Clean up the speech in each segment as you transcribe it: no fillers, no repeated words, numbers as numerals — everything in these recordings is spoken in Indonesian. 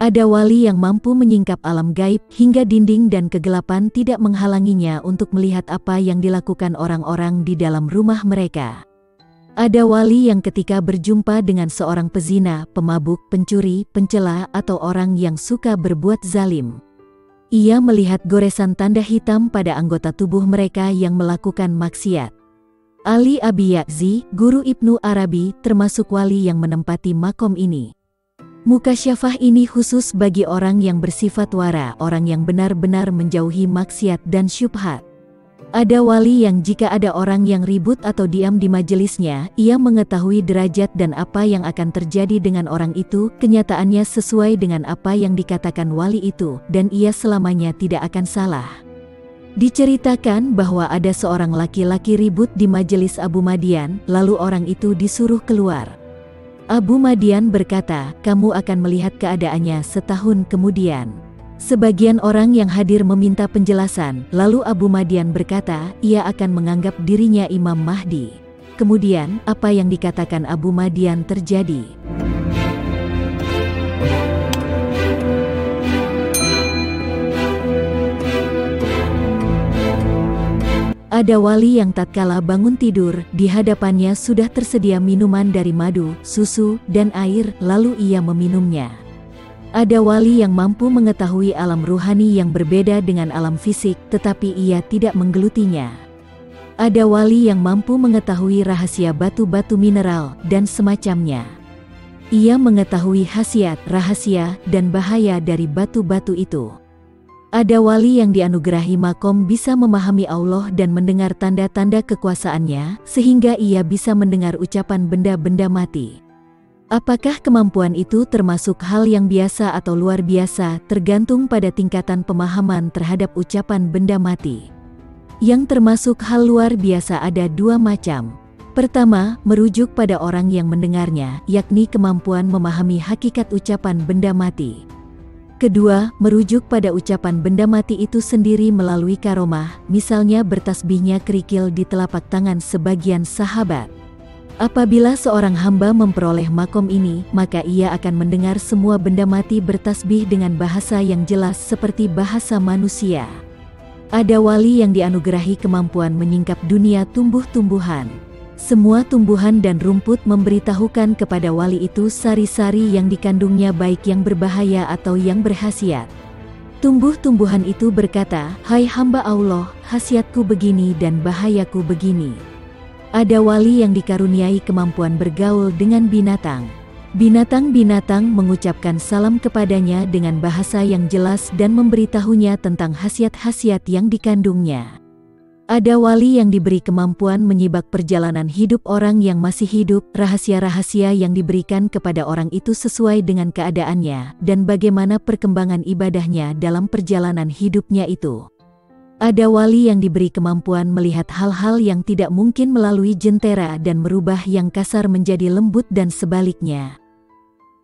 Ada wali yang mampu menyingkap alam gaib hingga dinding dan kegelapan tidak menghalanginya untuk melihat apa yang dilakukan orang-orang di dalam rumah mereka. Ada wali yang ketika berjumpa dengan seorang pezina, pemabuk, pencuri, pencela, atau orang yang suka berbuat zalim, ia melihat goresan tanda hitam pada anggota tubuh mereka yang melakukan maksiat. Ali Abi Ya'zi, guru Ibnu Arabi, termasuk wali yang menempati makom ini. Mukasyafah ini khusus bagi orang yang bersifat wara, orang yang benar-benar menjauhi maksiat dan syubhat. Ada wali yang jika ada orang yang ribut atau diam di majelisnya, ia mengetahui derajat dan apa yang akan terjadi dengan orang itu, kenyataannya sesuai dengan apa yang dikatakan wali itu, dan ia selamanya tidak akan salah. Diceritakan bahwa ada seorang laki-laki ribut di majelis Abu Madian, lalu orang itu disuruh keluar. Abu Madian berkata, "Kamu akan melihat keadaannya setahun kemudian." Sebagian orang yang hadir meminta penjelasan, lalu Abu Madian berkata, ia akan menganggap dirinya Imam Mahdi. Kemudian, apa yang dikatakan Abu Madian terjadi. Ada wali yang tatkala bangun tidur, di hadapannya sudah tersedia minuman dari madu, susu, dan air, lalu ia meminumnya. Ada wali yang mampu mengetahui alam ruhani yang berbeda dengan alam fisik, tetapi ia tidak menggelutinya. Ada wali yang mampu mengetahui rahasia batu-batu mineral, dan semacamnya. Ia mengetahui khasiat, rahasia, dan bahaya dari batu-batu itu. Ada wali yang dianugerahi makom bisa memahami Allah dan mendengar tanda-tanda kekuasaannya, sehingga ia bisa mendengar ucapan benda-benda mati. Apakah kemampuan itu termasuk hal yang biasa atau luar biasa, tergantung pada tingkatan pemahaman terhadap ucapan benda mati. Yang termasuk hal luar biasa ada dua macam. Pertama, merujuk pada orang yang mendengarnya, yakni kemampuan memahami hakikat ucapan benda mati. Kedua, merujuk pada ucapan benda mati itu sendiri melalui karomah, misalnya bertasbihnya kerikil di telapak tangan sebagian sahabat. Apabila seorang hamba memperoleh makom ini, maka ia akan mendengar semua benda mati bertasbih dengan bahasa yang jelas seperti bahasa manusia. Ada wali yang dianugerahi kemampuan menyingkap dunia tumbuh-tumbuhan. Semua tumbuhan dan rumput memberitahukan kepada wali itu sari-sari yang dikandungnya baik yang berbahaya atau yang berkhasiat. Tumbuh-tumbuhan itu berkata, "Hai hamba Allah, khasiatku begini dan bahayaku begini." Ada wali yang dikaruniai kemampuan bergaul dengan binatang. Binatang-binatang mengucapkan salam kepadanya dengan bahasa yang jelas dan memberitahunya tentang khasiat-khasiat yang dikandungnya. Ada wali yang diberi kemampuan menyibak perjalanan hidup orang yang masih hidup, rahasia-rahasia yang diberikan kepada orang itu sesuai dengan keadaannya, dan bagaimana perkembangan ibadahnya dalam perjalanan hidupnya itu. Ada wali yang diberi kemampuan melihat hal-hal yang tidak mungkin melalui jentera dan merubah yang kasar menjadi lembut dan sebaliknya.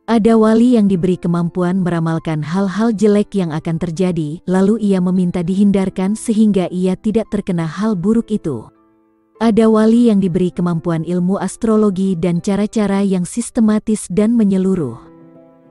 Ada wali yang diberi kemampuan meramalkan hal-hal jelek yang akan terjadi, lalu ia meminta dihindarkan sehingga ia tidak terkena hal buruk itu. Ada wali yang diberi kemampuan ilmu astrologi dan cara-cara yang sistematis dan menyeluruh.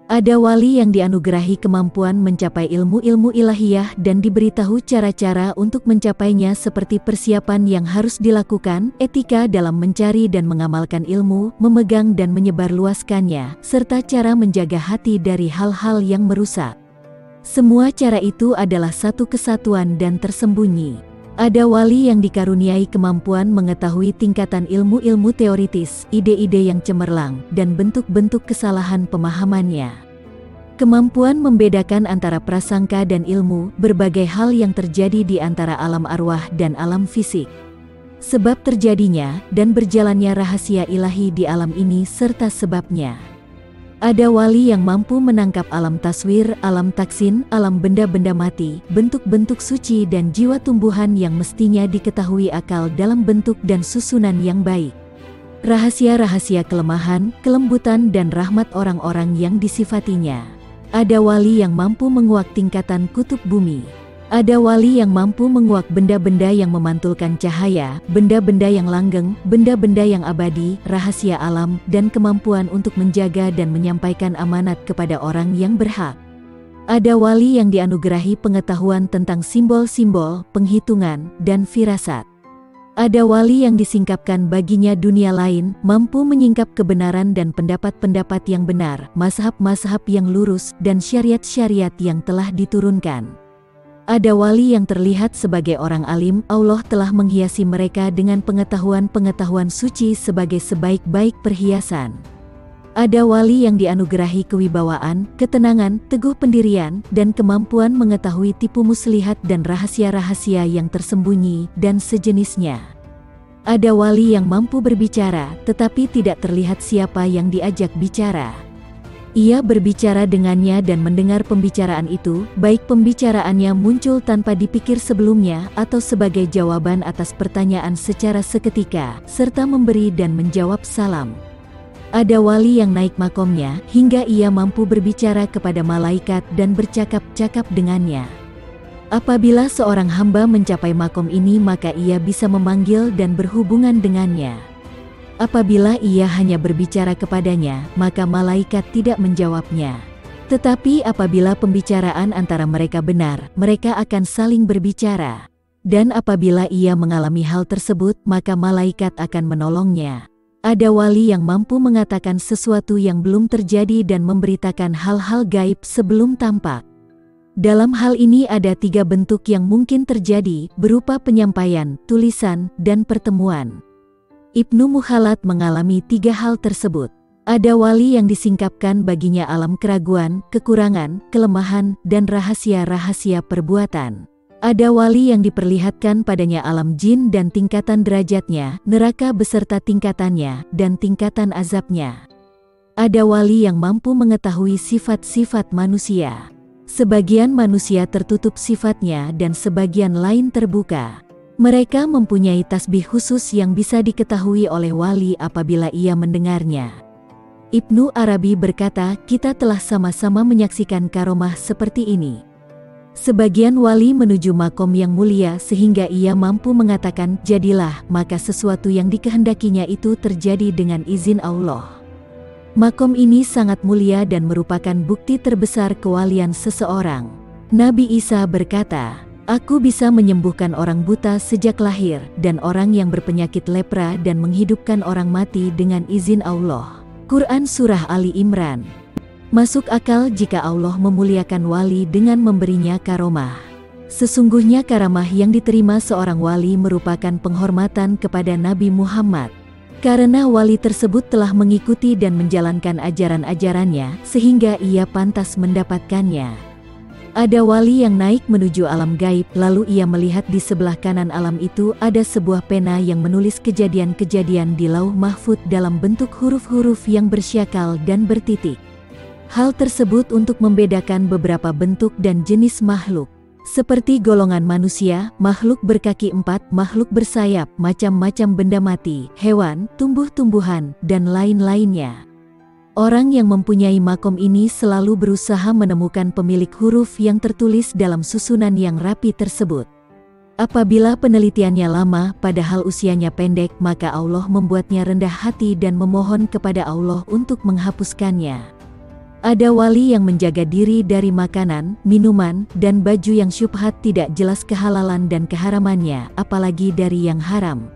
Ada wali yang dianugerahi kemampuan mencapai ilmu-ilmu ilahiyah dan diberitahu cara-cara untuk mencapainya seperti persiapan yang harus dilakukan, etika dalam mencari dan mengamalkan ilmu, memegang dan menyebarluaskannya, serta cara menjaga hati dari hal-hal yang merusak. Semua cara itu adalah satu kesatuan dan tersembunyi. Ada wali yang dikaruniai kemampuan mengetahui tingkatan ilmu-ilmu teoritis, ide-ide yang cemerlang, dan bentuk-bentuk kesalahan pemahamannya. Kemampuan membedakan antara prasangka dan ilmu, berbagai hal yang terjadi di antara alam arwah dan alam fisik. Sebab terjadinya, dan berjalannya rahasia ilahi di alam ini serta sebabnya. Ada wali yang mampu menangkap alam taswir, alam taksin, alam benda-benda mati, bentuk-bentuk suci dan jiwa tumbuhan yang mestinya diketahui akal dalam bentuk dan susunan yang baik. Rahasia-rahasia kelemahan, kelembutan dan rahmat orang-orang yang disifatinya. Ada wali yang mampu menguak tingkatan kutub bumi. Ada wali yang mampu menguak benda-benda yang memantulkan cahaya, benda-benda yang langgeng, benda-benda yang abadi, rahasia alam, dan kemampuan untuk menjaga dan menyampaikan amanat kepada orang yang berhak. Ada wali yang dianugerahi pengetahuan tentang simbol-simbol, penghitungan, dan firasat. Ada wali yang disingkapkan baginya dunia lain, mampu menyingkap kebenaran dan pendapat-pendapat yang benar, mazhab-mazhab yang lurus, dan syariat-syariat yang telah diturunkan. Ada wali yang terlihat sebagai orang alim, Allah telah menghiasi mereka dengan pengetahuan-pengetahuan suci sebagai sebaik-baik perhiasan. Ada wali yang dianugerahi kewibawaan, ketenangan, teguh pendirian, dan kemampuan mengetahui tipu muslihat dan rahasia-rahasia yang tersembunyi, dan sejenisnya. Ada wali yang mampu berbicara, tetapi tidak terlihat siapa yang diajak bicara. Ia berbicara dengannya dan mendengar pembicaraan itu, baik pembicaraannya muncul tanpa dipikir sebelumnya atau sebagai jawaban atas pertanyaan secara seketika, serta memberi dan menjawab salam. Ada wali yang naik makomnya, hingga ia mampu berbicara kepada malaikat dan bercakap-cakap dengannya. Apabila seorang hamba mencapai makom ini maka ia bisa memanggil dan berhubungan dengannya. Apabila ia hanya berbicara kepadanya, maka malaikat tidak menjawabnya. Tetapi apabila pembicaraan antara mereka benar, mereka akan saling berbicara. Dan apabila ia mengalami hal tersebut, maka malaikat akan menolongnya. Ada wali yang mampu mengatakan sesuatu yang belum terjadi dan memberitakan hal-hal gaib sebelum tampak. Dalam hal ini ada 3 bentuk yang mungkin terjadi, berupa penyampaian, tulisan, dan pertemuan. Ibnu Mukhalat mengalami 3 hal tersebut. Ada wali yang disingkapkan baginya alam keraguan, kekurangan, kelemahan, dan rahasia-rahasia perbuatan. Ada wali yang diperlihatkan padanya alam jin dan tingkatan derajatnya, neraka beserta tingkatannya, dan tingkatan azabnya. Ada wali yang mampu mengetahui sifat-sifat manusia. Sebagian manusia tertutup sifatnya dan sebagian lain terbuka. Mereka mempunyai tasbih khusus yang bisa diketahui oleh wali apabila ia mendengarnya. Ibnu Arabi berkata, kita telah sama-sama menyaksikan karomah seperti ini. Sebagian wali menuju makom yang mulia sehingga ia mampu mengatakan, jadilah, maka sesuatu yang dikehendakinya itu terjadi dengan izin Allah. Makom ini sangat mulia dan merupakan bukti terbesar kewalian seseorang. Nabi Isa berkata, aku bisa menyembuhkan orang buta sejak lahir, dan orang yang berpenyakit lepra dan menghidupkan orang mati dengan izin Allah. Quran Surah Ali Imran. Masuk akal jika Allah memuliakan wali dengan memberinya karomah. Sesungguhnya karamah yang diterima seorang wali merupakan penghormatan kepada Nabi Muhammad. Karena wali tersebut telah mengikuti dan menjalankan ajaran-ajarannya, sehingga ia pantas mendapatkannya. Ada wali yang naik menuju alam gaib, lalu ia melihat di sebelah kanan alam itu ada sebuah pena yang menulis kejadian-kejadian di Lauh Mahfud dalam bentuk huruf-huruf yang bersyakal dan bertitik. Hal tersebut untuk membedakan beberapa bentuk dan jenis makhluk, seperti golongan manusia, makhluk berkaki 4, makhluk bersayap, macam-macam benda mati, hewan, tumbuh-tumbuhan, dan lain-lainnya. Orang yang mempunyai makom ini selalu berusaha menemukan pemilik huruf yang tertulis dalam susunan yang rapi tersebut. Apabila penelitiannya lama, padahal usianya pendek, maka Allah membuatnya rendah hati dan memohon kepada Allah untuk menghapuskannya. Ada wali yang menjaga diri dari makanan, minuman, dan baju yang syubhat tidak jelas kehalalan dan keharamannya, apalagi dari yang haram.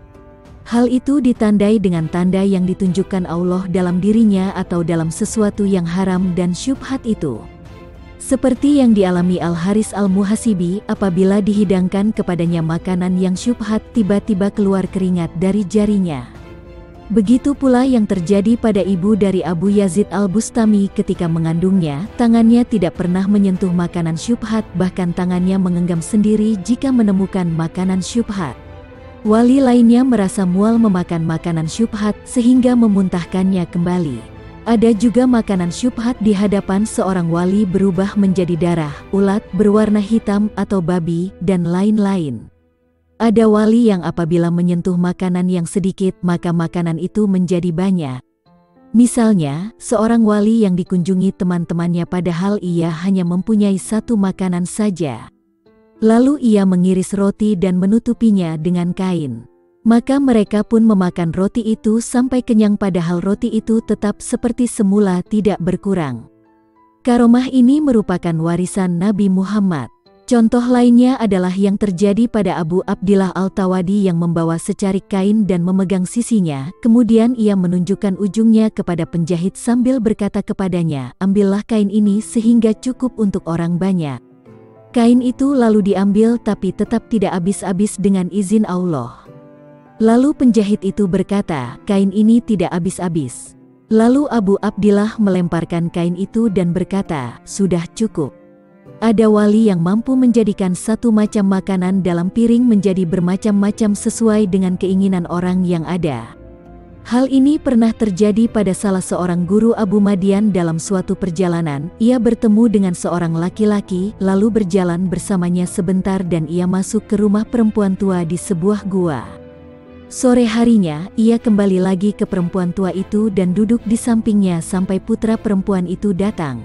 Hal itu ditandai dengan tanda yang ditunjukkan Allah dalam dirinya atau dalam sesuatu yang haram dan syubhat itu. Seperti yang dialami Al-Haris Al-Muhasibi, apabila dihidangkan kepadanya makanan yang syubhat, tiba-tiba keluar keringat dari jarinya. Begitu pula yang terjadi pada ibu dari Abu Yazid Al-Bustami ketika mengandungnya, tangannya tidak pernah menyentuh makanan syubhat, bahkan tangannya mengenggam sendiri jika menemukan makanan syubhat. Wali lainnya merasa mual memakan makanan syubhat sehingga memuntahkannya kembali. Ada juga makanan syubhat di hadapan seorang wali berubah menjadi darah, ulat, berwarna hitam atau babi, dan lain-lain. Ada wali yang apabila menyentuh makanan yang sedikit, maka makanan itu menjadi banyak. Misalnya, seorang wali yang dikunjungi teman-temannya padahal ia hanya mempunyai 1 makanan saja. Lalu ia mengiris roti dan menutupinya dengan kain. Maka mereka pun memakan roti itu sampai kenyang padahal roti itu tetap seperti semula tidak berkurang. Karomah ini merupakan warisan Nabi Muhammad. Contoh lainnya adalah yang terjadi pada Abu Abdillah Al-Tawadi yang membawa secarik kain dan memegang sisinya, kemudian ia menunjukkan ujungnya kepada penjahit sambil berkata kepadanya, "Ambillah kain ini sehingga cukup untuk orang banyak." Kain itu lalu diambil tapi tetap tidak habis-habis dengan izin Allah. Lalu penjahit itu berkata, "Kain ini tidak habis-habis." Lalu Abu Abdillah melemparkan kain itu dan berkata, "Sudah cukup." Ada wali yang mampu menjadikan satu macam makanan dalam piring menjadi bermacam-macam sesuai dengan keinginan orang yang ada. Hal ini pernah terjadi pada salah seorang guru Abu Madian dalam suatu perjalanan. Ia bertemu dengan seorang laki-laki, lalu berjalan bersamanya sebentar dan ia masuk ke rumah perempuan tua di sebuah gua. Sore harinya, ia kembali lagi ke perempuan tua itu dan duduk di sampingnya sampai putra perempuan itu datang.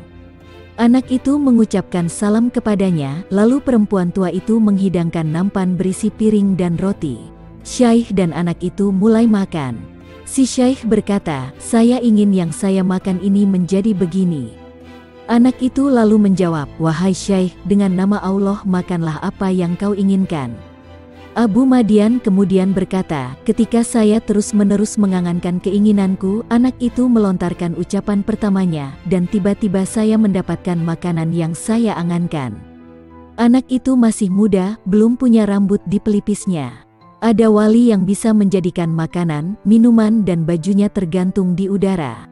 Anak itu mengucapkan salam kepadanya, lalu perempuan tua itu menghidangkan nampan berisi piring dan roti. Syaikh dan anak itu mulai makan. Si Syaikh berkata, "Saya ingin yang saya makan ini menjadi begini." Anak itu lalu menjawab, "Wahai Syaikh, dengan nama Allah makanlah apa yang kau inginkan." Abu Madian kemudian berkata, "Ketika saya terus-menerus mengangankan keinginanku, anak itu melontarkan ucapan pertamanya, dan tiba-tiba saya mendapatkan makanan yang saya angankan." Anak itu masih muda, belum punya rambut di pelipisnya. Ada wali yang bisa menjadikan makanan, minuman dan bajunya tergantung di udara.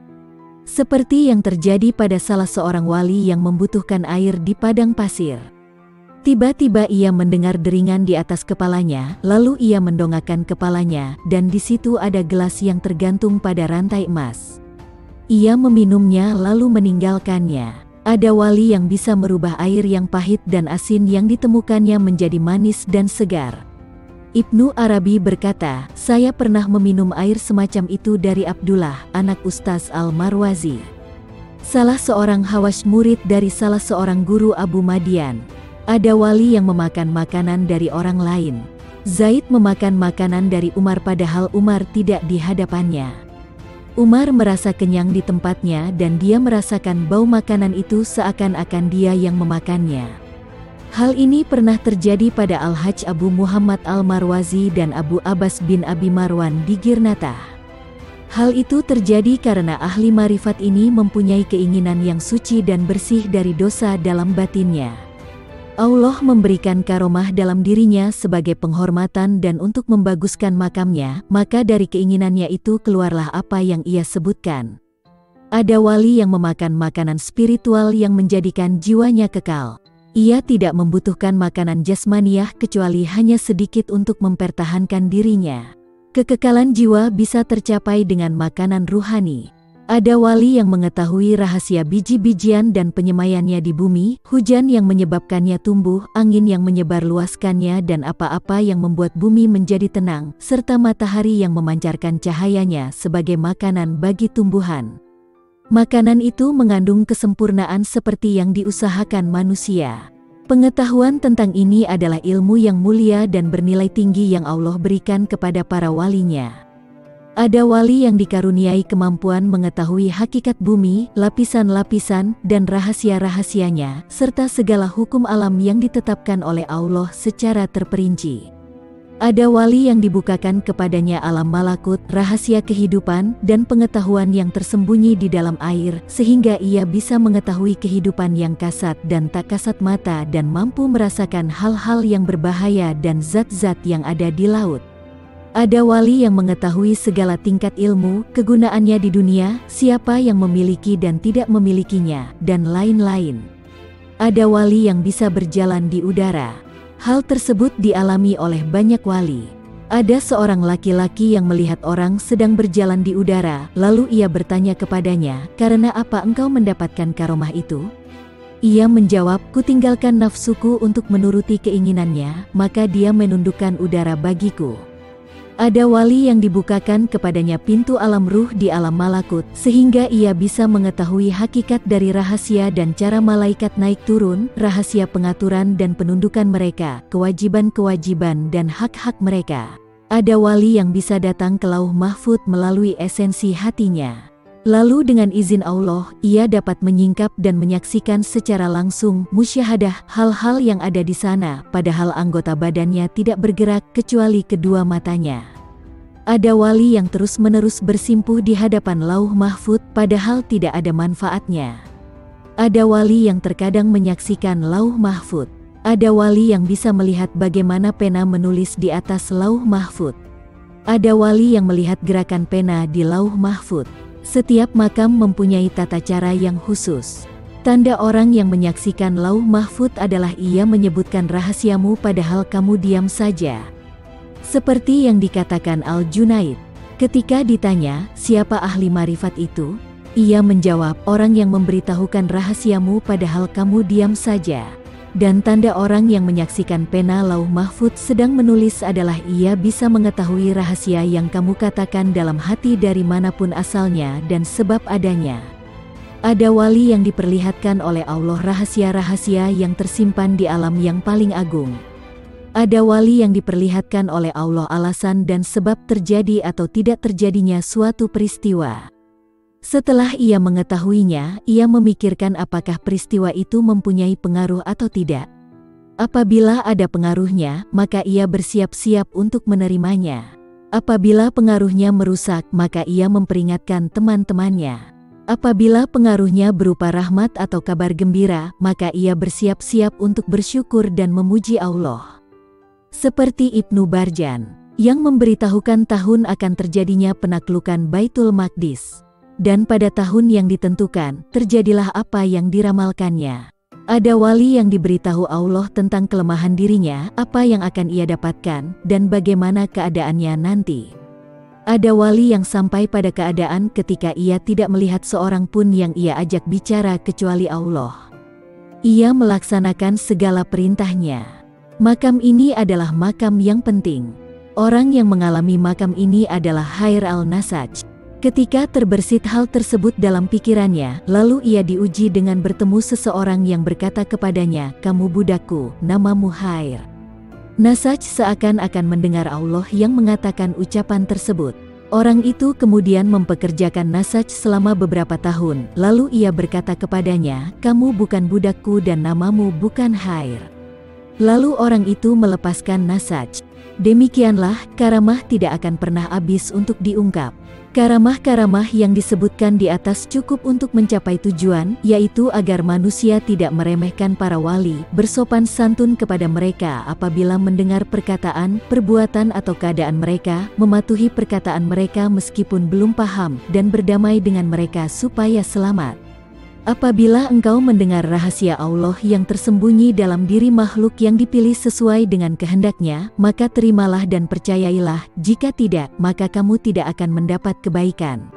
Seperti yang terjadi pada salah seorang wali yang membutuhkan air di padang pasir. Tiba-tiba ia mendengar deringan di atas kepalanya, lalu ia mendongakkan kepalanya, dan di situ ada gelas yang tergantung pada rantai emas. Ia meminumnya lalu meninggalkannya. Ada wali yang bisa merubah air yang pahit dan asin yang ditemukannya menjadi manis dan segar. Ibnu Arabi berkata, "Saya pernah meminum air semacam itu dari Abdullah, anak Ustaz Al-Marwazi, salah seorang hawash murid dari salah seorang guru Abu Madian." Ada wali yang memakan makanan dari orang lain. Zaid memakan makanan dari Umar padahal Umar tidak di hadapannya. Umar merasa kenyang di tempatnya dan dia merasakan bau makanan itu seakan-akan dia yang memakannya. Hal ini pernah terjadi pada Al-Hajj Abu Muhammad Al-Marwazi dan Abu Abbas bin Abi Marwan di Girnatah. Hal itu terjadi karena ahli marifat ini mempunyai keinginan yang suci dan bersih dari dosa dalam batinnya. Allah memberikan karomah dalam dirinya sebagai penghormatan dan untuk membaguskan makamnya, maka dari keinginannya itu keluarlah apa yang ia sebutkan. Ada wali yang memakan makanan spiritual yang menjadikan jiwanya kekal. Ia tidak membutuhkan makanan jasmaniah kecuali hanya sedikit untuk mempertahankan dirinya. Kekekalan jiwa bisa tercapai dengan makanan ruhani. Ada wali yang mengetahui rahasia biji-bijian dan penyemaiannya di bumi, hujan yang menyebabkannya tumbuh, angin yang menyebarluaskannya dan apa-apa yang membuat bumi menjadi tenang, serta matahari yang memancarkan cahayanya sebagai makanan bagi tumbuhan. Makanan itu mengandung kesempurnaan seperti yang diusahakan manusia. Pengetahuan tentang ini adalah ilmu yang mulia dan bernilai tinggi yang Allah berikan kepada para walinya. Ada wali yang dikaruniai kemampuan mengetahui hakikat bumi, lapisan-lapisan, dan rahasia-rahasianya, serta segala hukum alam yang ditetapkan oleh Allah secara terperinci. Ada wali yang dibukakan kepadanya alam malakut, rahasia kehidupan, dan pengetahuan yang tersembunyi di dalam air, sehingga ia bisa mengetahui kehidupan yang kasat dan tak kasat mata dan mampu merasakan hal-hal yang berbahaya dan zat-zat yang ada di laut. Ada wali yang mengetahui segala tingkat ilmu, kegunaannya di dunia, siapa yang memiliki dan tidak memilikinya, dan lain-lain. Ada wali yang bisa berjalan di udara. Hal tersebut dialami oleh banyak wali. Ada seorang laki-laki yang melihat orang sedang berjalan di udara, lalu ia bertanya kepadanya, "Karena apa engkau mendapatkan karomah itu?" Ia menjawab, "Kutinggalkan nafsuku untuk menuruti keinginannya, maka dia menundukkan udara bagiku." Ada wali yang dibukakan kepadanya pintu alam ruh di alam malakut, sehingga ia bisa mengetahui hakikat dari rahasia dan cara malaikat naik turun, rahasia pengaturan dan penundukan mereka, kewajiban-kewajiban dan hak-hak mereka. Ada wali yang bisa datang ke lauh mahfud melalui esensi hatinya. Lalu dengan izin Allah, ia dapat menyingkap dan menyaksikan secara langsung musyahadah hal-hal yang ada di sana, padahal anggota badannya tidak bergerak kecuali kedua matanya. Ada wali yang terus-menerus bersimpuh di hadapan Lauh Mahfuz, padahal tidak ada manfaatnya. Ada wali yang terkadang menyaksikan Lauh Mahfuz. Ada wali yang bisa melihat bagaimana pena menulis di atas Lauh Mahfuz. Ada wali yang melihat gerakan pena di Lauh Mahfuz. Setiap makam mempunyai tata cara yang khusus. Tanda orang yang menyaksikan Lauh Mahfuz adalah ia menyebutkan rahasiamu padahal kamu diam saja. Seperti yang dikatakan Al-Junaid. Ketika ditanya, siapa ahli marifat itu? Ia menjawab, orang yang memberitahukan rahasiamu padahal kamu diam saja. Dan tanda orang yang menyaksikan pena Lauh Mahfuz sedang menulis adalah ia bisa mengetahui rahasia yang kamu katakan dalam hati dari manapun asalnya dan sebab adanya. Ada wali yang diperlihatkan oleh Allah rahasia-rahasia yang tersimpan di alam yang paling agung. Ada wali yang diperlihatkan oleh Allah alasan dan sebab terjadi atau tidak terjadinya suatu peristiwa. Setelah ia mengetahuinya, ia memikirkan apakah peristiwa itu mempunyai pengaruh atau tidak. Apabila ada pengaruhnya, maka ia bersiap-siap untuk menerimanya. Apabila pengaruhnya merusak, maka ia memperingatkan teman-temannya. Apabila pengaruhnya berupa rahmat atau kabar gembira, maka ia bersiap-siap untuk bersyukur dan memuji Allah. Seperti Ibnu Barjan, yang memberitahukan tahun akan terjadinya penaklukan Baitul Maqdis. Dan pada tahun yang ditentukan, terjadilah apa yang diramalkannya. Ada wali yang diberitahu Allah tentang kelemahan dirinya, apa yang akan ia dapatkan, dan bagaimana keadaannya nanti. Ada wali yang sampai pada keadaan ketika ia tidak melihat seorang pun yang ia ajak bicara kecuali Allah. Ia melaksanakan segala perintahnya. Makam ini adalah makam yang penting. Orang yang mengalami makam ini adalah Khair al-Nasaj. Ketika terbersit hal tersebut dalam pikirannya, lalu ia diuji dengan bertemu seseorang yang berkata kepadanya, kamu budakku, namamu Khair. Nasaj seakan-akan mendengar Allah yang mengatakan ucapan tersebut. Orang itu kemudian mempekerjakan Nasaj selama beberapa tahun, lalu ia berkata kepadanya, kamu bukan budakku dan namamu bukan Khair. Lalu orang itu melepaskan Nasaj. Demikianlah, karamah tidak akan pernah habis untuk diungkap. Karamah-karamah yang disebutkan di atas cukup untuk mencapai tujuan, yaitu agar manusia tidak meremehkan para wali, bersopan santun kepada mereka apabila mendengar perkataan, perbuatan atau keadaan mereka, mematuhi perkataan mereka meskipun belum paham, dan berdamai dengan mereka supaya selamat. Apabila engkau mendengar rahasia Allah yang tersembunyi dalam diri makhluk yang dipilih sesuai dengan kehendaknya, maka terimalah dan percayailah, jika tidak, maka kamu tidak akan mendapat kebaikan.